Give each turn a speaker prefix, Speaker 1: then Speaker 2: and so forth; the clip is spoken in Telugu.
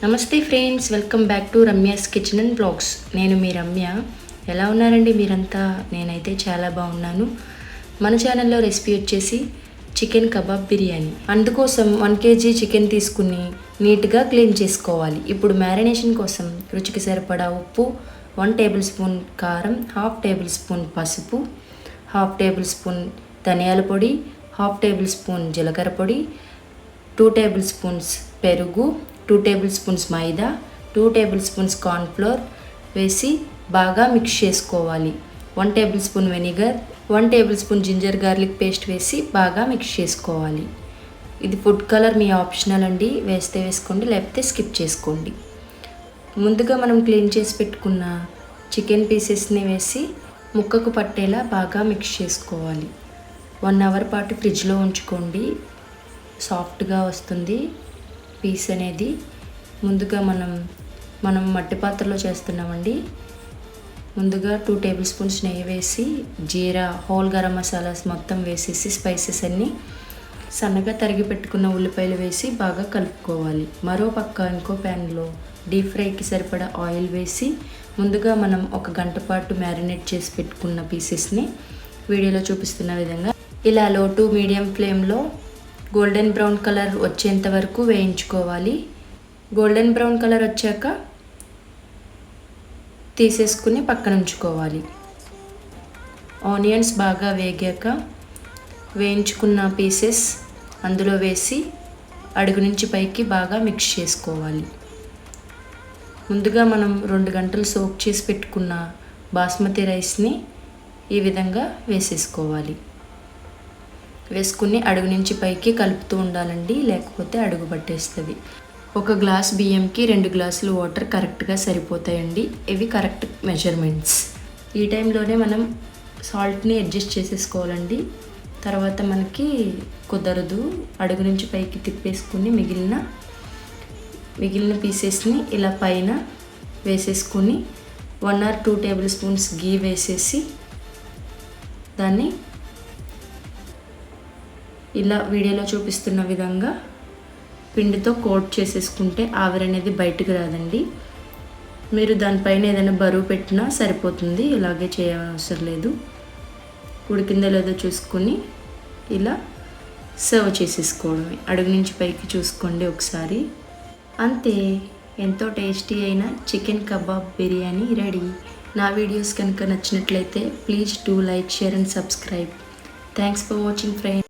Speaker 1: నమస్తే friends, welcome back to Ramya's kitchen and blogs. నేను మీ రమ్య. ఎలా ఉన్నారండి మీరంతా? నేనైతే చాలా బాగున్నాను. మన ఛానల్లో రెసిపీ వచ్చేసి చికెన్ కబాబ్ బిర్యానీ. అందుకోసం 1 kg చికెన్ తీసుకుని నీట్గా క్లీన్ చేసుకోవాలి. ఇప్పుడు మ్యారినేషన్ కోసం రుచికి సరిపడా ఉప్పు, 1 టేబుల్ స్పూన్ కారం, 1/2 టేబుల్ స్పూన్ పసుపు, 1/2 టేబుల్ స్పూన్ ధనియాల పొడి, 1/2 టేబుల్ స్పూన్ జీలకర్ర పొడి, 2 టేబుల్ స్పూన్స్ పెరుగు, 2 టేబుల్ స్పూన్స్ మైదా, 2 టేబుల్ స్పూన్స్ కార్న్ఫ్లోర్ వేసి బాగా మిక్స్ చేసుకోవాలి. 1 tablespoon vinegar, 1 tablespoon ginger garlic paste వేసి బాగా మిక్స్ చేసుకోవాలి. ఇది ఫుడ్ కలర్ మీ ఆప్షనల్ అండి, వేస్తే వేసుకోండి, లేకపోతే స్కిప్ చేసుకోండి. ముందుగా మనం క్లీన్ చేసి పెట్టుకున్న చికెన్ పీసెస్ని వేసి ముక్కకు పట్టేలా బాగా మిక్స్ చేసుకోవాలి. 1 అవర్ పాటు ఫ్రిడ్జ్లో ఉంచుకోండి, సాఫ్ట్గా వస్తుంది పీస్ అనేది. ముందుగా మనం మట్టి పాత్రలో చేస్తున్నామండి. ముందుగా 2 టేబుల్ స్పూన్స్ నెయ్యి వేసి జీరా, హోల్ గరం మసాలాస్ మొత్తం వేసేసి స్పైసెస్ అన్నీ సన్నగా తరిగి పెట్టుకున్న ఉల్లిపాయలు వేసి బాగా కలుపుకోవాలి. మరో పక్క ఇంకో ప్యాన్లో డీప్ ఫ్రైకి సరిపడా ఆయిల్ వేసి ముందుగా మనం 1 గంట పాటు మ్యారినేట్ చేసి పెట్టుకున్న పీసెస్ని వీడియోలో చూపిస్తున్న విధంగా ఇలా లో టు మీడియం ఫ్లేమ్లో గోల్డెన్ బ్రౌన్ కలర్ వచ్చేంత వరకు వేయించుకోవాలి. గోల్డెన్ బ్రౌన్ కలర్ వచ్చాక తీసేసుకుని పక్కన ఉంచుకోవాలి. ఆనియన్స్ బాగా వేగాక వేయించుకున్న పీసెస్ అందులో వేసి అడుగు నుంచి పైకి బాగా మిక్స్ చేసుకోవాలి. ముందుగా మనం 2 గంటలు సోక్ చేసి పెట్టుకున్న బాస్మతి రైస్ని ఈ విధంగా వేసేసుకోవాలి. వేసుకుని అడుగు నుంచి పైకి కలుపుతూ ఉండాలండి, లేకపోతే అడుగు పట్టేస్తుంది. 1 గ్లాస్ బియ్యంకి 2 గ్లాసులు వాటర్ కరెక్ట్గా సరిపోతాయండి. ఇవి కరెక్ట్ మెజర్మెంట్స్. ఈ టైంలోనే మనం సాల్ట్ని అడ్జస్ట్ చేసేసుకోవాలండి. తర్వాత మనకి కుదరదు. అడుగు నుంచి పైకి తిప్పేసుకుని మిగిలిన పీసెస్ని ఇలా పైన వేసేసుకుని 1 or 2 టేబుల్ స్పూన్స్ గీ వేసేసి దాన్ని ఇలా వీడియోలో చూపిస్తున్న విధంగా పిండితో కోట్ చేసేసుకుంటే ఆవిరి అనేది బయటకు రాదండి. మీరు దానిపైన ఏదైనా బరువు పెట్టినా సరిపోతుంది, ఇలాగే చేయవసరం లేదు. ఉడికిందో లేదో చూసుకొని ఇలా సర్వ్ చేసేసుకోవడమే. అడుగు నుంచి పైకి చూసుకోండి ఒకసారి. అంతే, ఎంతో టేస్టీ అయిన చికెన్ కబాబ్ బిర్యానీ రెడీ. నా వీడియోస్ కనుక నచ్చినట్లయితే please do like, share and subscribe. Thanks for watching friends.